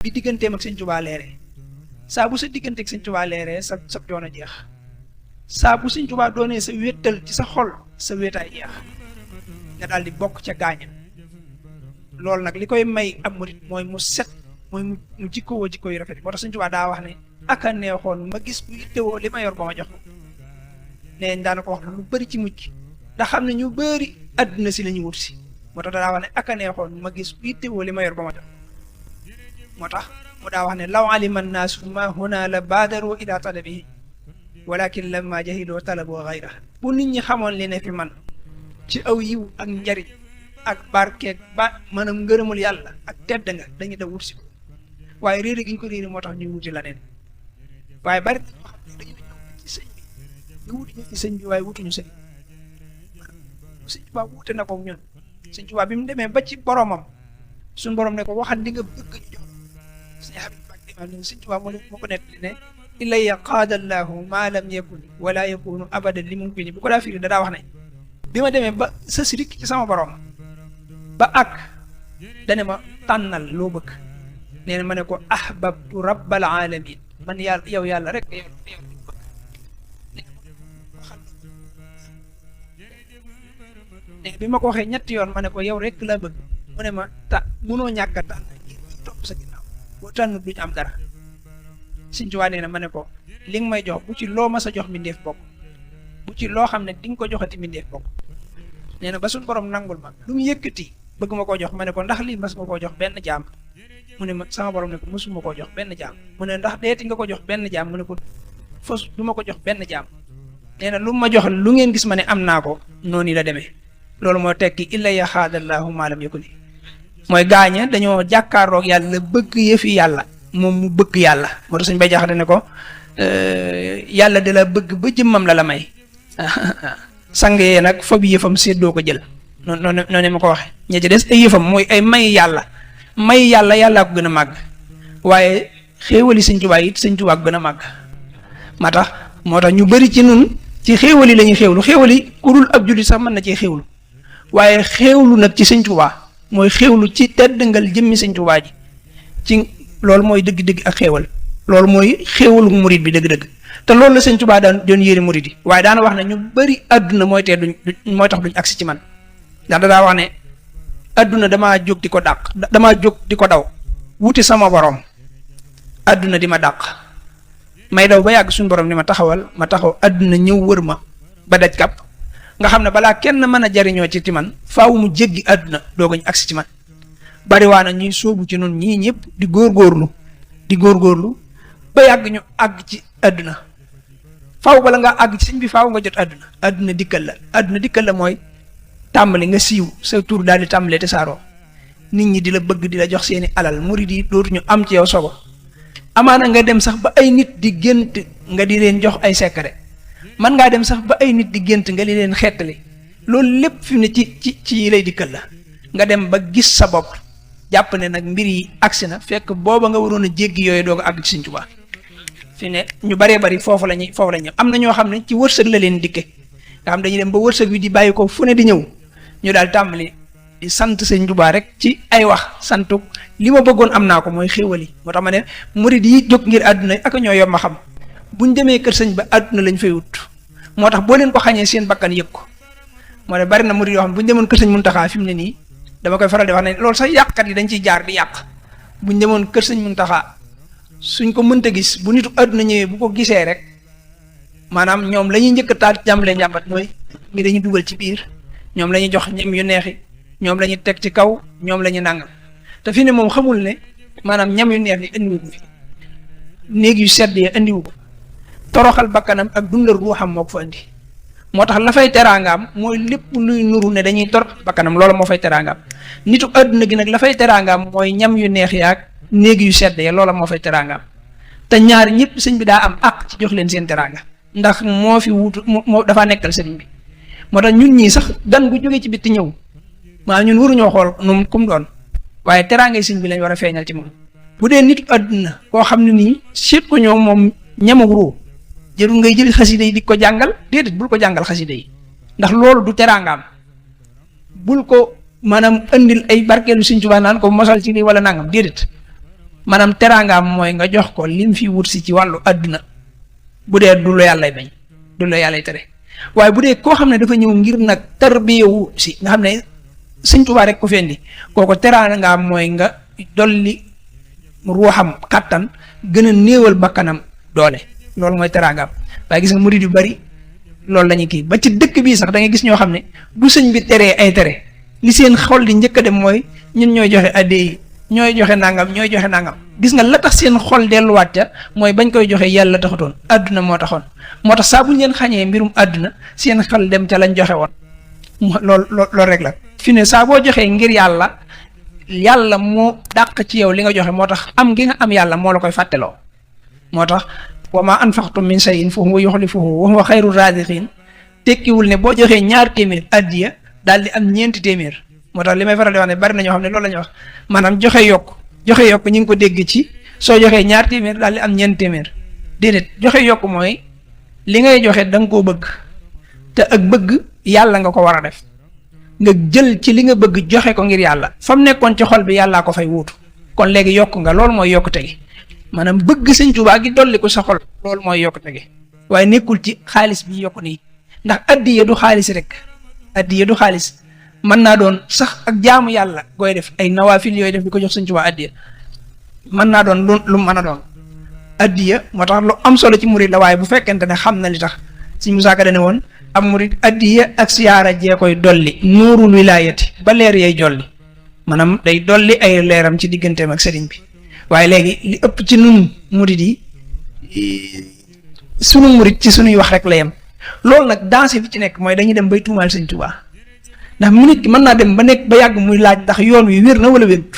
bi digganteem ak Sëñ Tuubaa leeree saa bu sa digganteeg Sëñ Tuubaa leeree sa coono jeex saa bu Sëñ Tuubaa doonee sa wéttal ci sa xol sa wéetaay jeex nga daal di bokk ca gaaña loolu nag li koy may ab murit mooy mu set mooy mu jikkoo jikko yu rafet moo tax Sëñ Tuubaa daa wax ne aka neexoon ma gis bu yittewoo li ma yor ba ma jox ko nee daana ko wax lu bëri ci mujj ndax xam ne ñu bëri àdduna si la ñu wut si moo tax daa wax ne aka neexoon ma gis bu yittewoo li ma yor ba ma jox moo tax mu daa wax ne law alima nnaasu ma huna la baadaru ila talabihi walakin lamma jahiloo talaboo xayra bu nit ñi xamoon li ne fi man ci aw yiw ak njariñ ak barkeeg ba maanaam ngërëmul yàlla ak tedd nga dañu da wut si ko waaye réere gi ñu ko réere moo tax ñuy wuti la neen waaye bari na ñoo xam ne dañu ñëw ci sëñ bi ñu wuti ñu ci sëñ bi waaye wutuñu sëñ Sëñ Tuubaa wuute na ko ñun Sëñ Tuubaa bi mu demee ba ci boromam suñu borom ne ko waxal li nga bëgg ñu jox sëñ Habib Mbacke Sëñ Tuubaa moo ko nettali ne ilaya qaadallahu ma lam yakun wala yakunu abadan li mumkini bu ko daa firi dadaa wax ne bi ma demee ba sës rik ci sama borom ba ak dane ma tànnal loo bëgg nee na ma ne ko ahbabtu rabbal alamin man yàlla yow yàlla rek yow bëgg bi ma ko waxee ñetti yoon ma ne ko yow rek la bëgg mu ne ma munoo ñàkk a tànn topp sa ginnaaw boo tànn duñu am dara Sëñ Tuubaa nee na ma ne ko li nga may jox bu ci loo ma sa jox mbindeef bokk bu ci loo xam ne di nga ko joxati mbindeef bokk nee na ba suñ borom nangul ma lu mu yëkkati bëgg ma koo jox ma ne ko ndax lii mas nga koo jox benn jaam mu ne ma sama borom ne ko mësuma koo jox benn jaam mu ne ndax deeti nga ko jox benn jaam mu ne ko fos du ma ko jox benn jaam nee na lu ma jox lu ngeen gis ma ne am naa ko noonu la demee loolu moo tekki illa ya xaadallahu maalam yakuni mooy gaaña dañoo jàkkaarloog yàlla bëgg yëfi yàlla moom mu bëgg yàlla moo tax suñ bay jaxate ne ko yàlla de la bëgg ba jëmmam la may sang yee nag fa bi yëfam séddoo ko jël noonu ma ko waxe ña ci des ay yëfam mooy ay may yàlla yàllaa ko gën a màgg waaye xéewali Sëñ Tuubaa it Sëñ Tuubaa ko gën a màgg moo tax ñu bëri ci nun ci xéewali la ñuy xéewali ku dul ab jullit sax mën na cee xéewlu waaye xéewlu nag ci Sëñ Tuubaa mooy xéewlu ci teddangal jëmmi Sëñ Tuubaa ji ci loolu mooy dëgg-dëgg ak xéewal loolu mooy xéewalu murit bi dëgg-dëgg te loolu la Sëñ Tuubaa daan doon yéene murit yi waaye daana wax ne ñu bëri àdduna mooy tax duñ agsi ci man ndax daa wax ne àdduna damaa jóg di ko dàq damaa jóg di ko daw wuti sama borom àdduna di ma dàq may daw ba yàgg suñu borom ni ma taxawal ma taxaw àdduna ñëw wër ma ba daj kàpp nga xam ne balaa kenn mën a jariñoo ci man faaw mu jéggi àdduna doogañ agsi ci man bari waa na ñuy sóobu ci noonu ñii ñëpp di góorgóorlu ba yàgg ñu àgg ci àdduna faaw bala nga àgg ci sëñ bi faaw nga jot àdduna dikkal la mooy tàmbali nga siiw sa tur daal di tàmbalee te saaroo nit ñi di la bëgg di la jox seeni alal murid yi dootuñu am ci yow sogo amaana nga dem sax ba ay nit di gént nga di leen jox ay secret man ngaa dem sax ba ay nit di gént nga di leen xettali loolu lépp fi mu ne ci lay dikkal la nga dem ba gis sa bopp jàpp ne nag mbir yi agsi na fekk booba nga waroon a jéggi yooyu doo ko àgg ci Sëñ Tuubaa fi ne ñu baree bari foofu la ñuy am na ñoo xam ne ci wërsëg la leen dikke nga xam dañuy dem ba wërsëg wi di bàyyi ko fu ne di ñëw ñu daal tàmbali di sant Sëñ Tuubaa rek ci ay wax santu li ma bëggoon am naa ko mooy xéewal yi moo tax ma ne murid yi jóg ngir àdduna ak ñoo yomb a xam buñ demee kër sëñ ba àdduna lañ fay wut moo tax boo leen ko xañee seen bakkan yëg ko moo ne bari na murid yoo xam ne buñ demoon kër sëñ Muntaxaa fi mu ne nii dama koy faral di wax ne loolu sax yàqkat yi dañ ciy jaar di yàq buñ demoon kër sëñ Muntaxaa suñ ko mënta gis bu nitu àdduna ñëwee bu ko gisee rek maanaam ñoom la ñuy njëkk a taal jàmbalee njàmbat mooy mi dañuy dugal ci biir ñoom la ñuy jox ñam yu neexi ñoom la ñuy teg ci kaw ñoom la ñuy nàngam te fi ne moom xamul ne maanaam ñam yu neex yi indiwu ko fi néeg yu sedd yi indiwu ko toroxal bakkanam ak dundal ruuxam moo ko fa indi moo tax la fay teraangaam mooy lépp luy nuru ne dañuy tor bakkanam loola moo fay teraangaam nitu àdduna gi nag la fay teraangaam mooy ñam yu neex yaag néeg yu sedd ya loola moo fay teraangaam te ñaar ñëpp sëñ bi daa am àq ci jox leen seen teraanga ndax moo fi wuutu moo dafaa nekkal sëriñ bi moo tax ñun ñii sax gan gu jógee ci bitti ñëw maa ñun waruñoo xool nu kum doon waaye teraangay sëñ bi lañ war a feeñal ci moom bu dee nitu àdduna koo xam ne nii seet ko ñoom moom ñamag ruu jërul ngay jël xasida yi di ko jàngal déedéet bul ko jàngal xasida yi ndax loolu du teraangaam bul ko maanaam andil ay barkeelu Sëñ Tuubaa naan ko mosal ci lii wala nangam déedéet maanaam teraangaam mooy nga jox ko lim fi wut si ci wàllu àdduna bu dee du la yàllay bañ du la yàllay tere waaye bu dee koo xam ne dafa ñëw ngir nag tarbiyewu si nga xam ne Sëñ Tuubaa rek ko fendi kooko teraangaam mooy nga dolli ruuxam kàttan gën a néewal bakkanam doole loolu mooy teraangaam waaye gis nga murid yu bari loolu la ñuy kii ba ci dëkk bii sax da ngay gis ñoo xam ne bu sëñ bi teree ay tere li seen xol di njëkk a dem mooy ñun ñooy joxe adde yi ñooy joxe nangam gis nga la tax seen xol delluwaat ca mooy bañ koy joxe yàlla taxutoon àdduna moo taxoon moo tax saa bu ñu leen xañee mbirum àdduna seen xel dem ca lañ joxe woon loolu rek la fi ne saa boo joxee ngir yàlla moo dàq ci yow li nga joxe moo tax am gi nga am yàlla moo la koy fàtteloo moo tax wa ma anfaqtum min shay'in fa huwa yukhlifuhu wa huwa khayru raziqin tekkiwul ne boo joxee 2 téeméer addiya daal di am 4 téeméer moo tax li may faral di wax ne bari na ñoo xam ne loolu la ñuy wax maanaam joxe yokk ñu ngi ko dégg ci soo joxee 2 téeméer daal di am 4 téeméer déedéet joxe yokk mooy li ngay joxe da nga koo bëgg te ak bëgg yàlla nga ko war a def nga jël ci li nga bëgg joxe ko ngir yàlla fa mu nekkoon ci xol bi yàllaa ko fay wuutu kon léegi yokk nga loolu mooy yokkute gi maanaam bëgg Sëñ Tuubaa gi dolli ko sa xol loolu mooy yokkute gi waaye nekkul ci xaalis bi yokku nii ndax addiya du xaalis rek addiya du xaalis mën naa doon sax ak jaamu yàlla gooy def ay nawaafil yooyu def di ko jox Sëñ Tuubaa addiya mën naa doon lu mën a doon addiya moo tax lu am solo ci murid la waaye bu fekkente ne xam na li tax Sëñ Musaa Ka dane woon am murid addiya ak siyaara jee koy dolli nuurul wilaayati ba leer yay jolli maanaam day dolli ay leeram ci digganteem ak sëriñ bi waaye léegi li ëpp ci nun murid yi sunu murid ci sunuy wax rek la yem loolu nag dansé bi ci nekk mooy dañuy dem bay tuumaal Sëñ Tuubaa ndax nit ki mën naa dem ba nekk ba yàgg muy laaj ndax yoon wi wér na wala wérut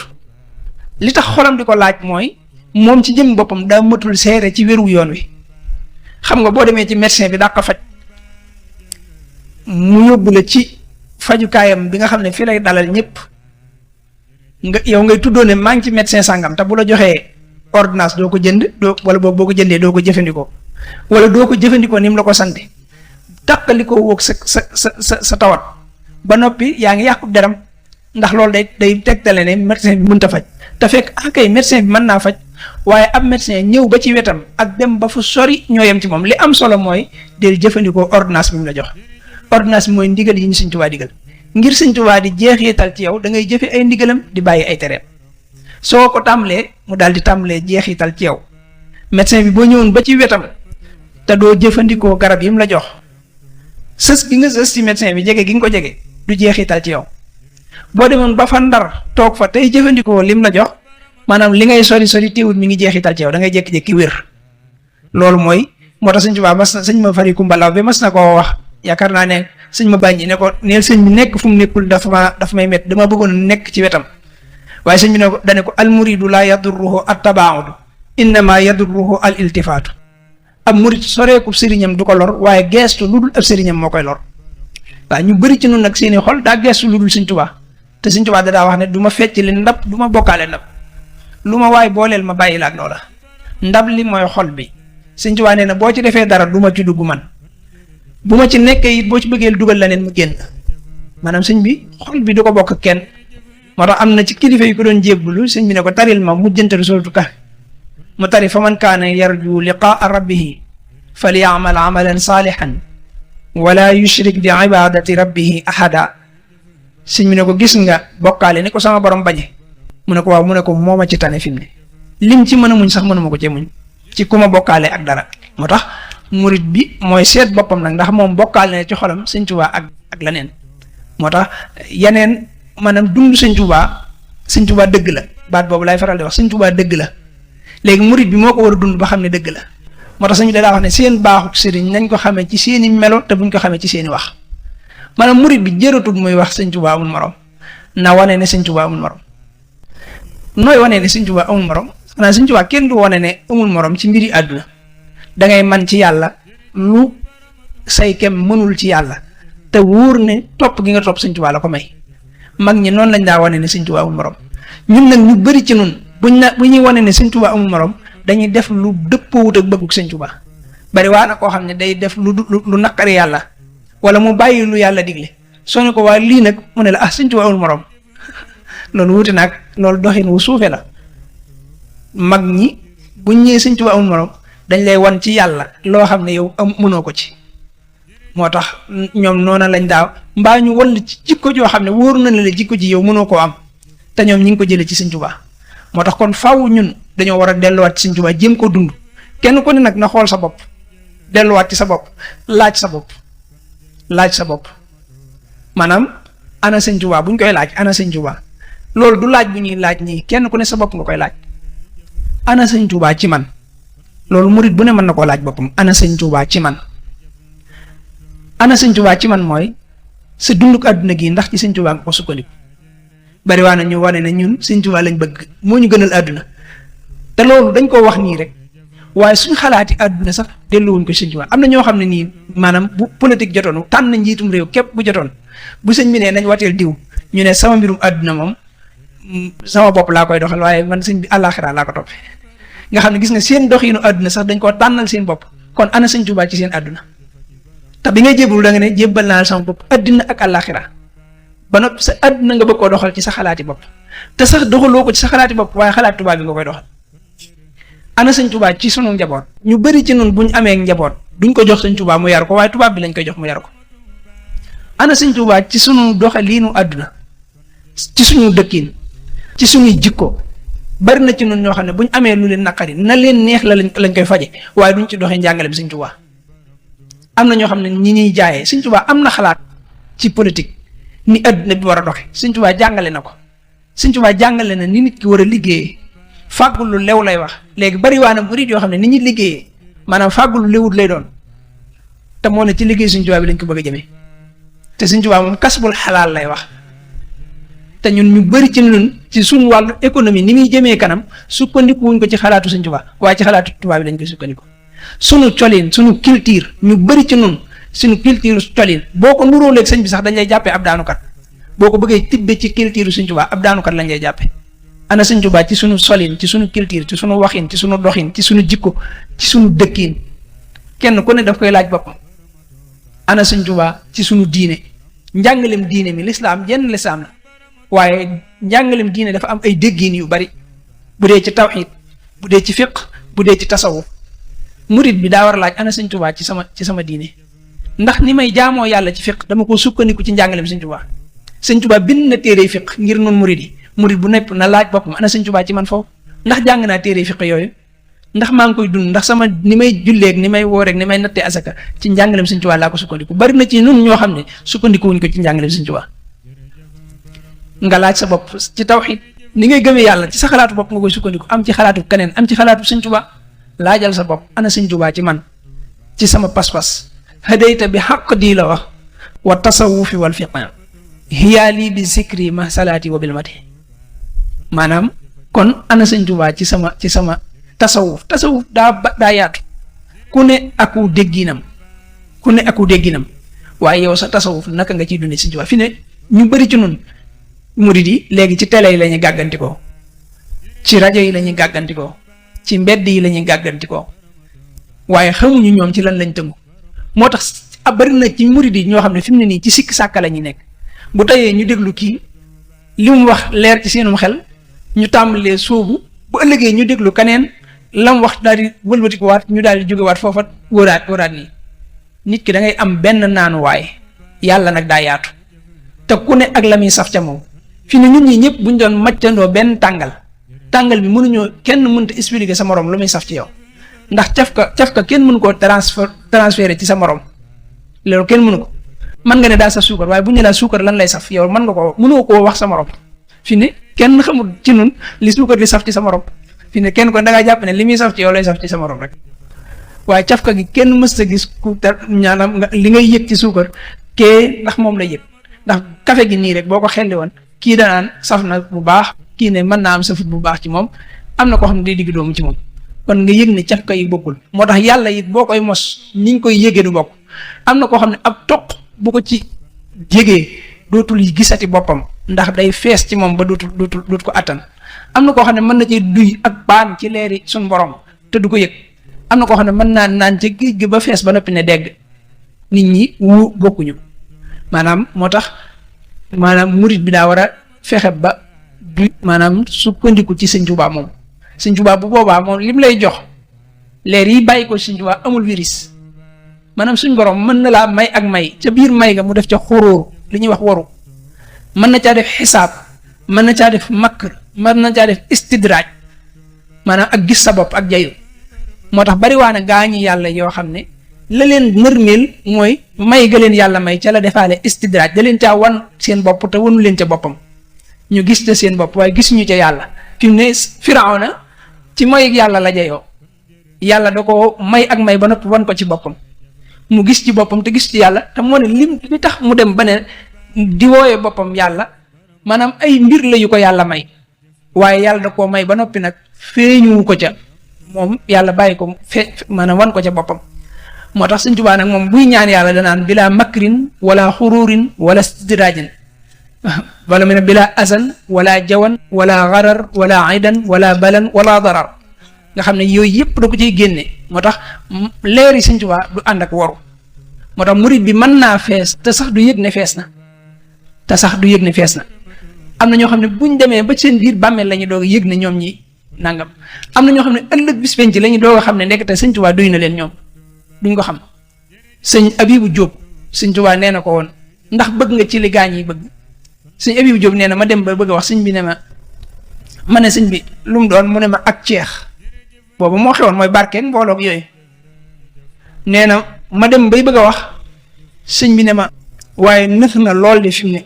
li tax xolam di ko laaj mooy moom ci jëm boppam daa matul seere ci wéru yoon wi xam nga boo demee ci médecin bi daa ko faj mu yóbbu la ci fajukaayam bi nga xam ne fii lay dalal ñëpp nga yow ngay tuddoo ne maa ngi ci médecin sàngam te bu la joxee ordonnance doo ko jënd wala boo ko jëndee doo ko jëfandikoo wala doo ko jëfandikoo ni mu la ko sante tàqalikoo woog sa tawat ba noppi yaa ngi yàqu deram ndax loolu day tegtale ne médecin bi mënta faj te fekk akay médecin bi mën naa faj waaye ab médecin ñëw ba ci wetam ak dem ba fu sori ñoo yem ci moom li am solo mooy del jëfandikoo ordonnance bi mu la jox ordonnance bi mooy ndigal yi ñu Sëñ Tuubaa digal ngir Sëñ Tuubaa di jeexital ci yow da ngay jëfe ay ndigalam di bàyyi ay tereem soo ko tàmbalee mu daal di tàmbalee jeexital ci yow médecin bi boo ñëwoon ba ci wetam te doo jëfandikoo garab yi mu la jox sës gi nga sës ci médecin bi jege gi nga ko jege du jeexital ci yow boo demoon ba fa Ndar toog fa tey jëfandikoo lim la jox maanaam li ngay sori teewul mi ngi jeexital ci yow da ngay jékki-jékki wér loolu mooy moo tax Sëñ Tuubaa sëñ ma fari kumbalaw bi mas na koo wax yaakaar naa ne sëñ ma bàññi ne ko neel sëñ bi nekk fu mu nekkul dafa may met dama bëggoon nekk ci wetam waaye sëñ bi ne ko dane ko al muridu laa yadurruhu at tabaaudu innama yadurruhu al iltifaatu ab murid soreekub sëriñam du ko lor waaye geestu lu dul ab sëriñam moo koy lor waaw ñu bëri ci nun nag seeni xol daa geestu lu dul Sëñ Tuubaa te Sëñ Tuubaa daa wax ne du ma fecc li ndab du ma bokkaale ndab lu ma waay booleel ma bàyyi la ak loola ndab li mooy xol bi Sëñ Tuubaa nee na boo ci defee dara du ma ci dugg man bu ma ci nekkee it boo ci bëggee dugal la neen mu génn maanaam sëñ bi xol bi du ko bokk kenn moo tax am na ci kilifa yi ko doon jébbulu sëñ bi ne ko taril ma mujjantalu sootu Kahf mu tari fa man kaana yarju liqaa rabbihi falyamal amalan saalihan wala yushrik bi ibadati rabbihi ahada sëñ bi ne ko gis nga bokkaale ni ko sama borom bañe mu ne ko waaw mu ne ko moo ma ci tane fi mu ne lim ci mën a muñ sax mënuma ko cee muñ ci ku ma bokkaale ak dara moo tax murit bi mooy seet boppam nag ndax moom bokkaale ne ci xolam Sëñ Tuubaa ak leneen moo tax yeneen maanaam dund Sëñ Tuubaa dëgg la baat boobu laay faral di wax Sëñ Tuubaa dëgg la léegi murit bi moo ko war a dund ba xam ne dëgg la moo tax sëñ bi daa wax ne seen baaxuk sëriñ nañ ko xamee ci seeni melo te buñ ko xamee ci seeni wax maanaam murit bi jëratul muy wax Sëñ Tuubaa amul morom na wane ne Sëñ Tuubaa amul morom nooy wane ne Sëñ Tuubaa amul morom xanaa Sëñ Tuubaa kenn du wane ne amul morom ci mbiri àdduna da ngay man ci yàlla lu say kem mënul ci yàlla te wóor ne topp gi nga topp Sëñ Tuubaa la ko may mag ñi noonu lañ daa wane ne Sëñ Tuubaa amul morom ñun nag ñu bëri ci nun bu ñuy wane ne Sëñ Tuubaa amul morom dañuy def lu dëppoowut ak bëgguk Sëñ Tuubaa bari waa na koo xam ne day def lu naqari yàlla wala mu bàyyi lu yàlla digle soo ne ko waa lii nag mu ne la Sëñ Tuubaa amul morom loolu wuute nag loolu doxin wu suufe la mag ñi buñ ñëwee sëñ Tuubaa amul morom dañ lay wan ci yàlla loo xam ne yow mënoo ko ci. moo tax ñoom noona lañ daaw mbaa ñu wall ci jikko joo xam ne wóor na la jikko ji yow mënoo koo am te ñoom ñi ngi ko jëlee ci sëñ Tuubaa. moo tax kon faaw ñun dañoo war a delluwaat ci sëñ Tuubaa jéem ko dund kenn ku ne nag na xool sa bopp delluwaat ci sa bopp laaj sa bopp maanaam ana sëñ Tuubaa buñ koy laaj ana sëñ Tuubaa loolu du laaj bu ñuy laaj nii kenn ku ne sa bopp nga koy laaj ana sëñ Tuubaa ci man loolu murit bu ne mën na koo laaj boppam ana sëñ Tuubaa ci man. ana sëñ Tuubaa ci man mooy sa dunduk àdduna gi ndax ci sëñ Tuubaa nga ko sukkandiku bari waa na ñu wane ne ñun sëñ Tuubaa lañ bëgg moo ñu gënal àdduna te loolu dañ koo wax nii rek waaye suñ xalaati àdduna sax delluwuñ ko sëñ Tuubaa am na ñoo xam ne nii maanaam bu politique jotoon tànn njiitum réew képp bu jotoon bu sëñ bi ne nañ wateel diw ñu ne sama mbirum àdduna moom sama bopp laa koy doxal waaye man sëñ bi àllaaxira laa ko toppee nga xam ne gis nga seen doxinu àdduna sax dañ koo tànnal seen bopp kon ana sëñ Tuubaa ci seen àdduna te bi ngay jébbalu da nga ne jébbal naa sama bopp àddina ak àllaaxira ba noppi sa àddina nga bëgg koo doxal ci sa xalaati bopp te sax doxaloo ko ci sa xalaati bopp waaye xalaat tubaab bi nga koy doxal. ana sëñ Tuubaa ci sunu njaboot ñu bëri ci nun bu ñu amee njaboot duñ ko jox sëñ Tuubaa mu yar ko waaye tubaab bi lañ koy jox mu yar ko. ana sëñ Tuubaa ci sunu doxaliinu àdduna ci suñu dëkkiin ci suñuy jikko bari na ci nun ñoo xam ne bu ñu amee lu leen naqari na leen neex lañ koy faje waaye duñ ci doxee njàngaleem sëñ Tuubaa. am na ñoo xam ne ñi ñuy jaayee sëñ Tuubaa am na xalaat ci politique ni àdduna bi war a doxe sëñ Tuubaa jàngale na ko sëñ Tuubaa jàngale na ni nit ki war a liggéeyee fàggul lu lew lay wax léegi bari waa na murid yoo xam ne ni ñuy liggéeyee maanaam fàggul lu lewut lay doon te moo ne ci liggéey sëñ Tuubaa bi lañ ko bëgg a jëmee te sëñ Tuubaa moom kasbul xalaal lay wax te ñun ñu bëri ci ñun ci suñu wàllu économie ni muy jëmee kanam sukkandiku wuñ ko ci xalaatu sëñ Tuubaa waaye ci xalaatu tubaab bi lañ koy sukkandiku. sunu colin sunu culture ñu bëri ci nun suñu culture colin boo ko nuróoleeg sëñ bi sax dañ lay jàppee ab daanukat boo ko bëggee tibbe ci culture sëñ Tuubaa ab daanukat lañ lay jàppee. ana sëñ Tuubaa ci sunu solin ci sunu culture ci sunu waxin ci sunu doxin ci sunu jikko ci sunu dëkkiin kenn ku ne daf koy laaj boppam. ana sëñ Tuubaa ci sunu diine njàngalem diine mi lislaam jenn lislaam la waaye njàngalem diine dafa am ay déggiin yu bari bu dee ci tawxiid bu dee ci fiq bu dee ci tasawuf murit bi daa war a laaj ana sëñ Tuubaa ci sama diine ndax ni may jaamoo yàlla ci fiq dama ko sukkandiku ci njàngaleem sëñ Tuubaa. sëñ Tuubaa bind na téere fiq ngir nun murit yi murit bu nepp na laaj boppam ana sëñ Tuubaa ci man foofu ndax jàng naa téere fiq yooyu ndax maa ngi koy dund ndax sama ni may julleeg ni may wooreeg ni may nattee asaka ci njàngaleem sëñ Tuubaa laa ko sukkandiku bari na ci nun ñoo xam ne sukkandiku wuñ ko ci njàngaleem sëñ Tuubaa. nga laaj sa bopp ci tawxiid ni ngay gëmee yàlla ci sa xalaatu bopp nga koy sukkandiku am ci xalaatu keneen am ci xalaatu sëñ Tuubaa laajal sa bopp ana sëñ Tuubaa ci man ci sama pas-pas hadayta bi xaq dii la wax wa tasawufi wal fiqh hiyaali bi zikri ma salaati wa bil mati maanaam kon ana sëñ Tuubaa ci sama tasawuf daa yaatu ku ne aku dégginam waaye yow sa tasawuf naka nga ciy dundee sëñ Tuubaa fi ne ñu bëri ci nun murid yi léegi ci télé yi la ñuy gàggantikoo ci rajo yi la ñuy gàggantikoo ci mbedd yi la ñuy gàggantikoo waaye xamuñu ñoom ci lan lañ tëngu moo tax bari na ci murid yi ñoo xam ne fi mu ne nii ci sikk sàkka la ñuy nekk bu teyee ñu déglu kii li mu wax leer ci seenum xel ñu tàmbalee sóobu bu ëllëgee ñu déglu keneen lam wax daal di wëlbatiku waat ñu daal di jógewaat foofa wóoraat nii nit ki da ngay am benn naanuwaay yàlla nag daa yaatu te ku ne ak la muy saf ca moom fi ne ñun ñi ñëpp buñ doon maccandoo benn tàngal bi mënuñoo kenn mënta expliquer sa morom lu muy saf ci yow ndax caf ka kenn mënu koo transférer ci sa morom loolu kenn mënu ko mën nga ne daal saf suukar waaye bu ñu laa suukar lan lay saf yow mënoo koo wax sa morom fi ne kenn xamul ci nun li suukar di saf ci sa morom fi ne kenn ko da ngaa jàpp ne li muy saf ci yow lay saf ci sa morom rek waaye cafka gi kenn mës a gis ku ñaanam li ngay yëg ci suukar kee ndax moom lay yëg ndax café gi nii rek boo ko xelli woon kii danaan saf na bu baax kii ne mën naa am safut bu baax ci moom am na koo xam ne day digg doomu ci moom kon nga yëg ne cafka yi bokkul moo tax yàlla it boo koy mos ni ñu koy yëgee du bokk am na koo xam ne ab toq bu ko ci yëgee dootul gisati boppam ndax day fees ci moom ba dootul ko attan am na koo xam ne mën na ci duy ak paan ci leeri suñ borom te du ko yëg am na koo xam ne mën naa naan ca géej gi ba fees ba noppi ne dégg nit ñi bokkuñu maanaam moo tax maanaam murit bi daa war a fexe ba du maanaam sukkandiku ci sëñ Tuubaa moom Sëñ Tuubaa bu boobaa moom lim lay jox leer yi bàyyi ko Sëñ Tuubaa amul virus maanaam suñ borom mën na laa may ak may ca biir may ga mu def ca xuróor li ñuy wax waru mën na caa def xisaab mën na caa def makr mën na caa def istidraaj maanaam ak gis sa bopp ak jayu moo tax bari waa na gaañi yàlla yoo xam ne la leen nërmeel mooy may ga leen yàlla may ca la defaale istidraaj da leen caa wan seen bopp te wanu leen ca boppam ñu gis te seen bopp waaye gisuñu ca yàlla fi mu ne Firawna ci may yàlla la jayoo yàlla da ko may ak may ba noppi wan ko ci boppam mu gis ci boppam te gis ci yàlla te moo ne li tax mu dem ba ne di wooyee boppam yàlla maanaam ay mbir la yu ko yàlla may waaye yàlla da koo may ba noppi nag feeñu ko ca moom yàlla bàyyi ko maanaam wan ko ca boppam moo tax Sëñ Tuubaa nag moom buy ñaan yàlla danaan bilaa makrin wala xururin wala stidrajin wala mu ne bilaa asan wala jawan wala garar wala aydan wala balan wala darar nga xam ne yooyu yëpp da ko ciy génne moo tax leeri Sëñ Tuubaa du ànd ak waru moo tax murit bi mën naa fees te sax du yëg ne fees na am na ñoo xam ne buñ demee ba seen biir bàmmeel la ñu doog a yëg ne ñoom ñi nangam am na ñoo xam ne ëllëg bis penc la ñu doog a xam ne ndekete Sëñ Tuubaa duy na leen ñoom duñ ko xam. sëñ Abibu Jóob Sëñ Tuubaa nee na ko woon ndax bëgg nga ci li gaañ yi bëgg sëñ Abibu Jóob nee na ma dem ba bëgg a wax sëñ bi ne ma ne sëñ bi lu mu doon mu ne ma ak ceex boobu moo xewoon mooy barkeeg mbooloog yooyu nee na ma dem bay bëgg a wax sëñ bi ne ma waaye nëx na lool de fi mu ne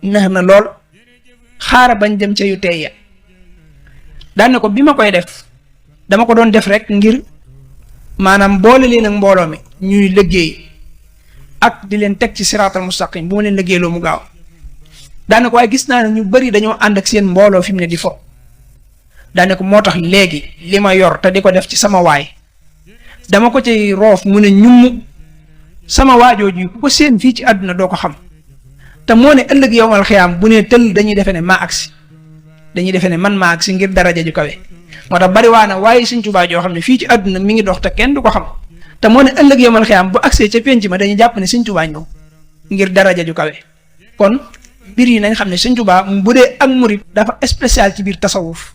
nëx na lool xaara bañ dem ca yu tey ya daan ne ko bi ma koy def dama ko doon def rek ngir maanaam boole leen ak mbooloo mi ñuy liggéey ak di leen teg ci siraatal mustaqim bu ma leen liggéeyloo mu gaaw daan ne ko waaye gis naa ne ñu bari dañoo ànd ak seen mbooloo fi mu ne di fo daan ne ko moo tax léegi li ma yor te di ko def ci sama waay dama ko ci roof mu ne ñum sama waajooju ku ko seen fii ci àdduna doo ko xam te moo ne ëllëg yowmal xiyaam bu ne tëll dañuy defe ne maa agsi dañuy defe ne man maa agsi ngir daraja ju kawe moo tax bari waa na waaye Sëñ Tuubaa joo xam ne fii ci àdduna mi ngi dox te kenn du ko xam te moo ne ëllëg yowmal xiyaam bu agsee ca penc ma dañuy jàpp ne Sëñ Tuubaa ñëw ngir daraja ju kawe kon mbir yi nañ xam ne Sëñ Tuubaa bu dee ak murit dafa spécial ci biir tasawuf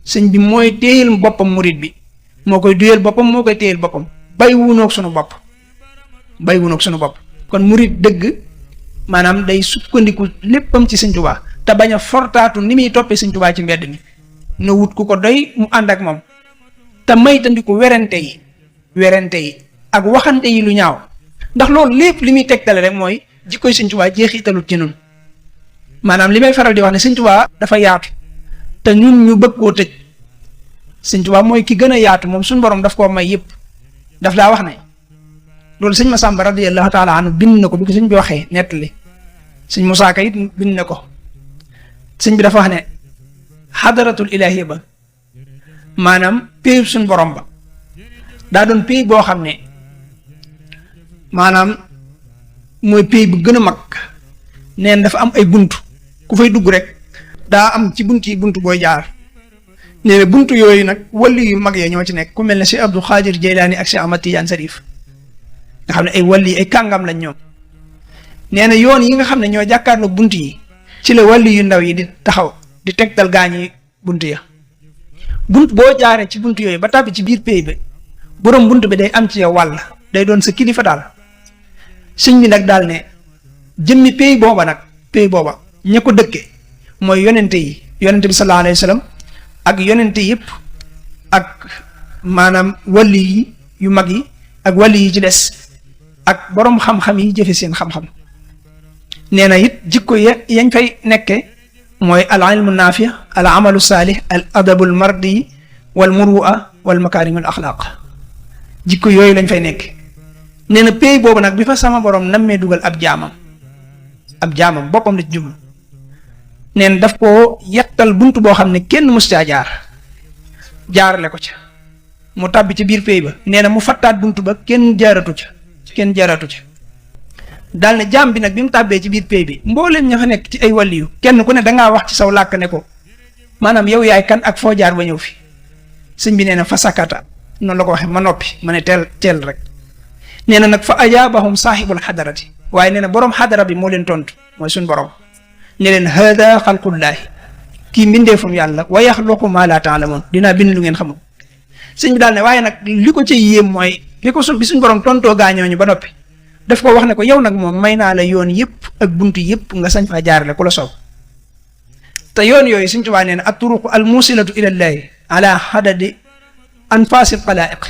sëñ bi mooy téyel boppam murit bi moo koy duyeel boppam moo koy téyel boppam bay wunoog sunu bopp kon murit dëgg maanaam day sukkandiku léppam ci Sëñ Tuubaa te bañ a fortaatu ni muy toppee Sëñ Tuubaa ci mbedd mi na wut ku ko doy mu ànd ak moom te maytandiku werante yi ak waxante yi lu ñaaw ndax loolu lépp li muy tegtale rek mooy jikkoy Sëñ Tuubaa jeexitalut ci nun maanaam li may faral di wax ne Sëñ Tuubaa dafa yaatu te ñun ñu bëgg koo tëj Sëñ Tuubaa mooy ki gën a yaatu moom suñu borom daf koo may yëpp daf daa wax ne loolu sëñ Masamba radiyallahu taala anhu bind na ko bi ko sëñ bi waxee nettali sëñ Musaa Ka it bind na ko sëñ bi dafa wax ne xadaratul ilaahi ba maanaam péyub suñ borom ba daa doon péy boo xam ne maanaam mooy péy bu gën a mag neen dafa am ay buntu ku fay dugg rek daa am ci bunt yi buntu booy jaar nee na buntu yooyu nag walli yu mag ya ñoo ci nekk ku mel ne si Abdul Xaadir Jeylaani ak si Ahmad Tijaan Sarif nga xam ne ay walli ay kàngam lañ ñoom nee na yoon yi nga xam ne ñoo jàkkaarloog bunt yi ci la walli yu ndaw yi di taxaw di tegtal gaañi bunt ya bunt boo jaaree ci bunt yooyu ba tàbbi ci biir pays bi borom bunt bi day am ci yow wàll day doon sa kilifa daal sëñ bi nag daal ne jëmmi pays booba ña ko dëkke mooy yonente bi sallallahu alayhi wa sallam ak yonente yëpp ak maanaam walli yi yu mag yi ak walli yi ci des ak borom xam-xam yi jëfe seen xam-xam nee na it jikko yañ fay nekke mooy al ilmu naafi al amalu saalih al adabul mardi wal murua wal makaarimul axlaaq jikko yooyu lañ fay nekk nee na pays boobu nag bi fa sama borom nammee dugal ab jaamam boppam la ci jublu nee na daf koo yettal bunt boo xam ne kenn mus caa jaarale ko ca mu tàbbi ci biir pays ba nee na mu fattaat bunt ba kenn jaaratu ca daal ne jaam bi nag bi mu tàbbee ci biir pays bi mbooleem ña fa nekk ci ay wàlliyu kenn ku ne dangaa wax ci saw làkk ne ko maanaam yow yaay kan ak foo jaar ba ñëw fi sëñ bi nee na fa sakata noonu la ko waxee ma noppi ma ne teel rek nee na nag fa ajaabahum saaxibul xadarati waaye nee na borom xadara bi moo leen tontu mooy suñ borom ne leen haada xalqullaahi kii mbindeefum yàlla wa yaxluqu maa laa ta'lamuun dinaa bind lu ngeen xamul. sëñ bi daal ne waaye nag li ko ci yéem mooy li ko bi suñ borom tontoo gaañooñu ba noppi daf ko wax ne ko yow nag moom may naa la yoon yëpp ak buntu yëpp nga sañ faa jaarale ku la soob te yoon yooyu Sëñ Tuubaa nee na at-turuqu al-muusilatu ila llaahi ala hadadi anfaasil xalaa'iq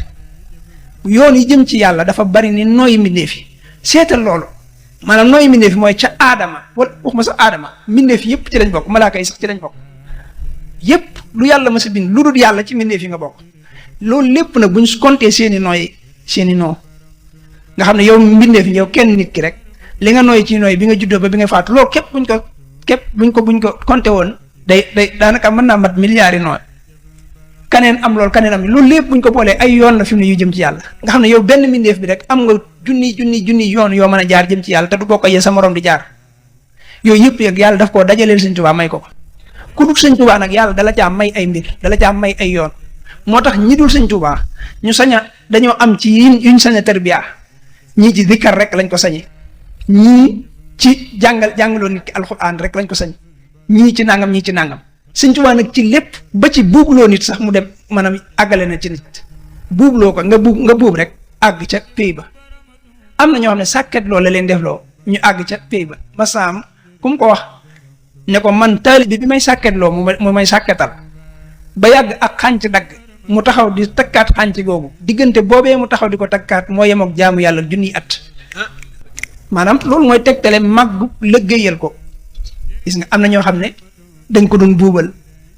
yoon yi jëm ci yàlla dafa bari ni nooyi mbindeef yi seetal loolu maanaam nooyi mbindeef yi mooy ca aadama wala waxuma sax aadama mbindeef yëpp ci lañ bokk malaaka yi sax ci lañ bokk yëpp lu yàlla ma sa bind lu dul yàlla ci mbindeef yi nga bokk loolu lépp nag buñ compter seeni noo nga xam ne yow mbindeef yow kenn nit ki rek li nga nooy ci nooy bi nga juddoo ba bi nga faatu loolu képp buñ ko compter woon day daanaka mën naa mat milliards yi nooy kaneen am loolu lépp buñ ko boolee ay yoon la fi mu ne yu jëm ci yàlla nga xam ne yow benn mbindeef bi rek am nga junni yoon yoo mën a jaar jëm ci yàlla te du bokk yee sa morom di jaar yooyu yëpp yëg yàlla daf koo dajaleel Sëñ Tuubaa may ko ku dul Sëñ Tuubaa nag yàlla dala caa may ay mbir dala caa may ay yoon moo tax ñi dul Sëñ Tuubaa ñu dañoo am ci yuñ sañ a tarbiya ñii ci dikkar rek lañ ko sañe ñii ci jàngaloo nit ki alxuraan rek lañ ko sañ ñii ci nangam Sëñ Tuubaa nag ci lépp ba ci buubloo nit sax mu dem maanaam àggale na ci nit buubloo ko nga buub rek àgg ca pay ba am na ñoo xam ne sàkket loo la leen def loo ñu àgg ca pay ba masaam ku mu ko wax ne ko man taalibe bi may sàkket loo mu may sàkketal ba yàgg ak xànc dagg mu taxaw di takkaat xànc googu diggante boobee mu taxaw di ko takkaat moo yem ak jaamu yàlla junniy at maanaam loolu mooy tegtale màggu lëggéeyal ko gis nga am na ñoo xam ne dañ ko doon buubal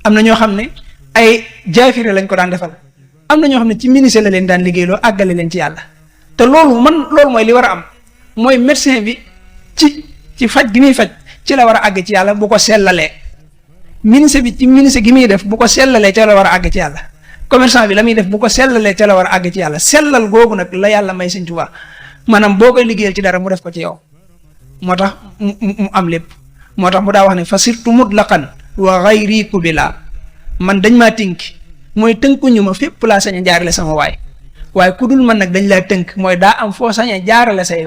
am na ñoo xam ne ay jaafire lañ ko daan defal am na ñoo xam ne ci ministère la leen daan liggéeyloo àggale leen ci yàlla te loolu mooy li war a am mooy médecin bi ci faj gi muy faj ci la war a àgg ci yàlla bu ko sellalee ministre bi ci ministre gi muy def bu ko sellalee ca la war a àgg ci yàlla commerçant bi la muy def bu ko sellalee ca la war a àgg ci yàlla sellal googu nag la yàlla may Sëñ Tuubaa maanaam boo koy liggéeyal ci dara mu def ko ci yow moo tax mu am lépp moo tax mu daa wax ne fa sirtu mutlaqan wa ghayri kubila man dañ maa tënk mooy tënkuñu ma fépp laa sañ a jaarale sama waaye ku dul man nag dañ laa tënk mooy daa am foo sañ a jaarale say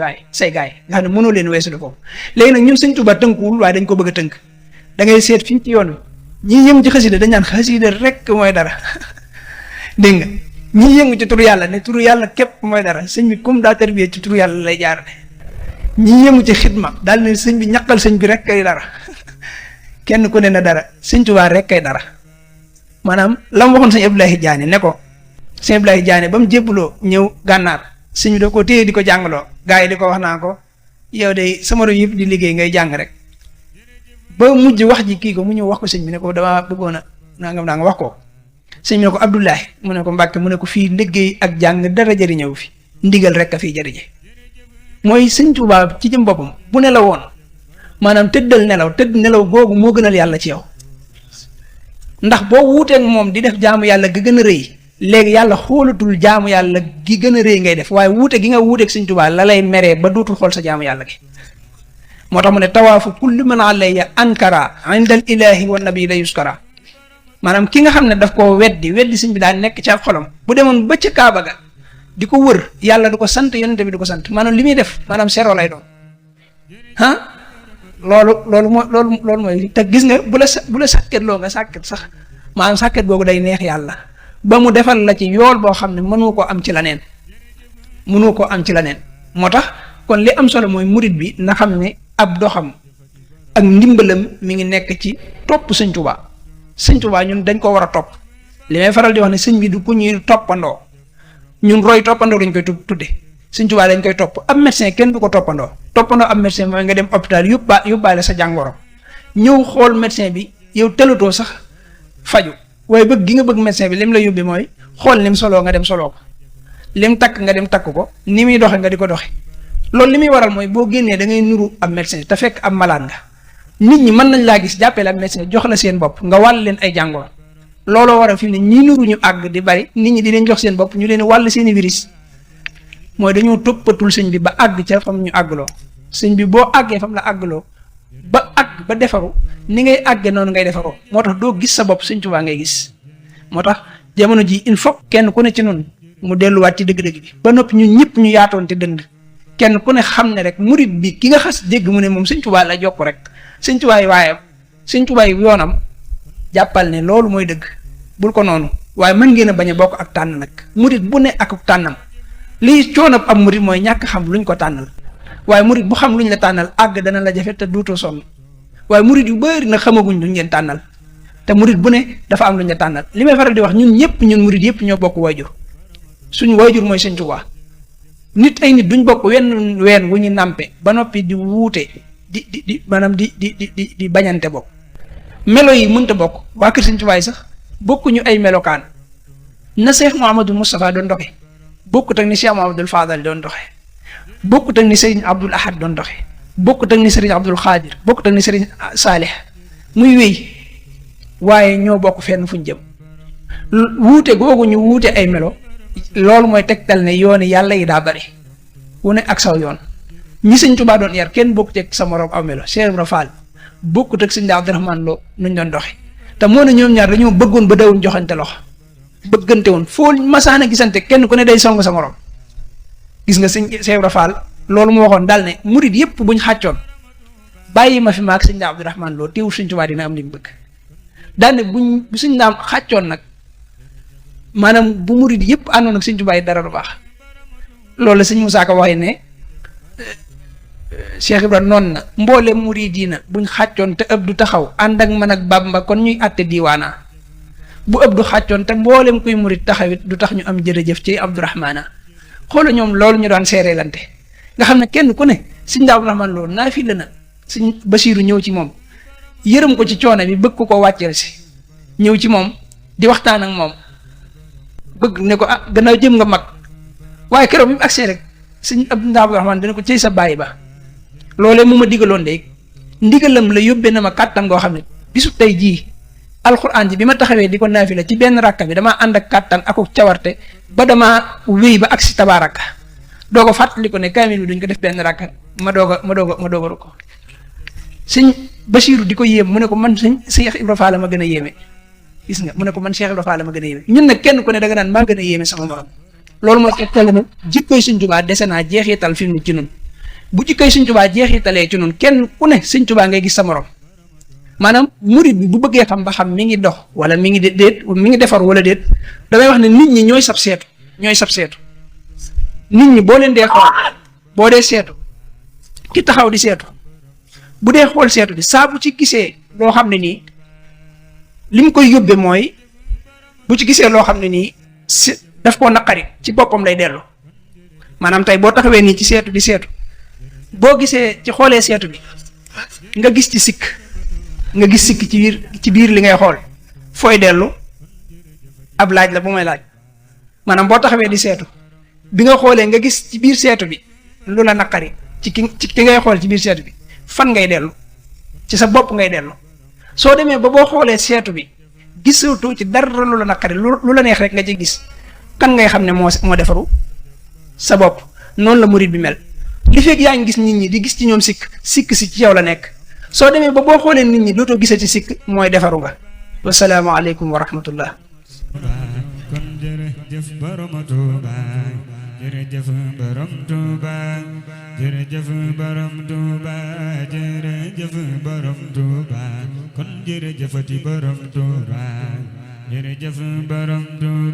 gaay nga xam ne mënoo leen weesu foofu léegi nag ñun Sëñ Tuubaa tënkuwul waaye dañ ko bëgg a tënk da ngay seet fii ci yoon wi ñi yëngu ci xasida dañ naan xasida rek mooy dara dégg nga ñi yëngu ci turu yàlla ne turu yàlla képp mooy dara sëñ bi comme daa tarbiyee ci turu yàlla lay jaarale ñi yëngu ci xidma daal ne sëñ bi ñaqal sëñ bi rek kay dara kenn ku ne na dara Sëñ Tuubaa rek kay dara maanaam la mu waxoon sëñ Abdoulaye Diané ne ko sëñ Abdoulaye Diané ba mu jébbaloo ñëw gànnaar sëñ bi da ko téye di ko jàngaloo gars yi di ko wax naa ko yow de sama réew yëpp di liggéey ngay jàng rek ba mujj wax ji kii ko mu ñëw wax ko sëñ bi ne ko damaa bëggoon a nangam naa nga wax ko sëñ bi ne ko Abdoulaye mu ne ko Mbàkke mu ne ko fii liggéey ak jàng dara jëriñëw fi ndigal rek a fii jëriñe mooy Sëñ Tuubaa ci jëm boppam bu ne la woon maanaam tëdd nelaw googu moo gënal yàlla ci yow ndax boo wuuteeg moom di def jaamu yàlla gi gën a rëy léegi yàlla xoolatul jaamu yàlla gi gën a rëy ngay def waaye wuute gi nga wuuteeg Sëñ Tuubaa la lay meree ba dootul xool sa jaamu yàlla gi moo tax mu ne tawaafu kulli man alayya ankara inda al ilahi wa nabi la yuskara maanaam ki nga xam ne daf koo weddi sëñ bi daa nekk ci ak xolam bu demoon ba ca Kaaba ga di ko wër yàlla du ko sant yonente bi du ko sant maanaam li muy def maanaam sero lay doon loolu mooy te gis nga bu la sàkket loo nga sàkket sax maanaam sàkket boobu day neex yàlla ba mu defal la ci yool boo xam ne mënoo koo am ci leneen moo tax kon li am solo mooy murit bi na xam ne ab doxam ak ndimbalam mi ngi nekk ci topp Sëñ Tuubaa ñun dañ ko war a topp li may faral di wax ne sëñ bi du ku ñuy toppandoo ñun roy toppandoo lañ koy tudde Sëñ Tuubaa dañ koy topp ab médecin kenn du ko toppandoo ab médecin mooy nga dem hôpital yóbbaale sa jàngoro ñëw xool médecin bi yow tëlatoo sax faju waaye bëgg gi nga bëgg médecin bi lim la yóbbi mooy xool lim soloo nga dem soloo ko lim takk nga dem takk ko ni muy doxe nga di ko doxe loolu li muy waral mooy boo génnee da ngay nuru ab médecin te fekk ab malade nga nit ñi mën nañ laa gis jàppee la ab médecin jox la seen bopp nga wàll leen ay jàngoro looloo waral fi mu ne ñii nuru ñu àgg di bari nit ñi di leen jox seen bopp ñu leen wàll seeni virus mooy dañoo toppatul sëñ bi ba àgg ca fam ñu àggloo sëñ bi boo àggee fam la àggloo ba àgg ba defaru ni ngay àggee noonu ngay defaroo moo tax doo gis sa bopp Sëñ Tuubaa ngay gis moo tax jamono ji il faut kenn ku ne ci noonu mu delluwaat ci dëgg-dëgg bi ba noppi ñun ñëpp ñu yaatoon te dënd kenn ku ne xam ne rek murit bi ki nga xas dégg mu ne moom Sëñ Tuubaa la jokk rek Sëñ Tuubaa yi waayam Sëñ Tuubaa yi yoonam jàppal ne loolu mooy dëgg bul ko noonu waaye mën ngeen a bañ a bokk ak tànn nag murit bu ne ak tànnam lii coonab am murit mooy ñàkk xam luñ ko tànnal waaye murit bu xam luñ la tànnal àgg dana la jafe te duutoo sonn waaye murit yu bëri nag xamaguñ luñ leen tànnal te murit bu ne dafa am luñ la tànnal li may faral di wax ñun murit yëpp ñoo bokk waajur suñu waajur mooy Sëñ Tuubaa nit ay nit duñ bokk ween wu ñu nàmpe ba noppi di wuute di maanaam di bañante bokk melo yi mënta bokk waa kër Sëñ Tuubaa yi sax bokkuñu ay melokaan na Cheikh Mouhamadou Moustapha doon doxe bokkut ak ni Cheikh Mouhamadoul Fadal doon doxe bokkut ak ni Serigne Abdoul Ahad doon doxe bokkut ak ni Serigne Abdoul Khadir bokkut ak ni Serigne Salih muy wéy waaye ñoo bokk fenn fuñ jëm wuute googu ñu wuute ay melo loolu mooy tegtal ne yooni yàlla yi daa bari wu ne ak saw yoon ñi Sëñ Tuubaa doon yar kenn bokkut ak sa morom aw melo Cheikh Ibra Fall bokkut ak Sëñ Abdourahmane Lo nuñ doon doxe te moo ne ñoom ñaar dañoo bëggoon ba dawuñ joxante loxo bëggante woon foo masaana gisante kenn ku ne day song sa morom gis nga Sëñ Cheikh Ibra Fall loolu mu waxoon daal ne murit yëpp buñ xàccoon bàyyi ma fi maag Sëñ Abdourahmane Lo teewul Sëñ Tuubaa dina am li mu bëgg daal ne bu Sëñ Daam xàccoon nag maanaam bu murit yëpp àndoon ak Sëñ Tuubaa yi dara du baax loolu la Sëñ Musaa Ka waxee ne Cheikh Ibra noonu na mboole murit yi na buñ xàccoon te ëpp du taxaw ànd ak man ak Bàmba kon ñuy àtte diiwaana bu ëpp du xàccoon te mboolem kuy murit taxawit du tax ñu am jërëjëf ci Abdourahmana xoola ñoom loolu ñu daan seereelante nga xam ne kenn ku ne Sëñ Abdourahmane loolu naa fi la na Sëñ Basiiru ñëw ci moom yërëm ko ci coono bi bëgg ko wàcceel si ñëw ci moom di waxtaan ak moom bëgg ne ko gannaaw jëm nga mag waaye keroog bi mu agsee rek Sëñ Abdourahmane dana ko cëy sa bàyyi ba loolee mu ma digaloon de ndigalam la yóbbee na ma kàttan goo xam ne bisu tey jii alxuraan ji bi ma taxawee di ko naafila ci benn rakka bi damaa ànd ak kàttan ak cawarte ba damaa wéy ba agsi tabaaraka doo ko fàttali ko ne kaamil bi duñ ko def benn rakka ma doog a ko Sëñ Basiiru di ko yéem mu ne ko man Cheikh Ibra Fall ma gën a yéeme gis nga mu ne ko man Cheikh Ibra Fall ma gën a yéeme ñun nag kenn ku ne da nga naan maa gën a yéeme sama morom loolu moo tegtal ne jikkoy Sëñ Tuubaa dese naa jeexital fi mu ne ci nun bu jikkoy Sëñ Tuubaa jeexitalee ci nun kenn ku ne Sëñ Tuubaa ngay gis sa morom maanaam murit bi bu bëggee xam ba xam mi ngi dox wala mi ngi déet mi ngi defar wala déet damay wax ne nit ñi ñooy sab seetu nit ñi boo leen dee xool boo dee seetu ki taxaw di seetu bu dee xool seetu bi saa bu ci gisee loo xam ne nii li mu koy yóbbee mooy bu ci gisee loo xam ne nii daf koo naqari ci boppam lay dellu maanaam tey boo taxawee nii ci seetu di seetu boo gisee ci xoolee seetu bi nga gis ci sikk ci biir li ngay xool fooy dellu ab laaj la bu may laaj maanaam boo taxawee di seetu bi nga xoolee nga gis ci biir seetu bi lu la naqari ci ki ngay xool ci biir seetu bi fan ngay dellu ci sa bopp ngay dellu soo demee ba boo xoolee seetu bi gisatoo ci dara lu la naqari lu la neex rek nga ci gis kan ngay xam ne moo defaru sa bopp noonu la murit bi mel li fekk yaa ngi gis nit ñi di gis ci ñoom sikk si ci yow la nekk soo demee ba boo xoolee nit ñi dootoo gisati sikk mooy defaru nga wasalaamu aleykum wa rahmatullah kon jërëjëf borom Tuuba jërëjëf borom Tuuba jërëjëf borom Tuuba jërëjëf borom Tuuba kon jërëjëfati borom Tuuba jërëjëf borom Tuuba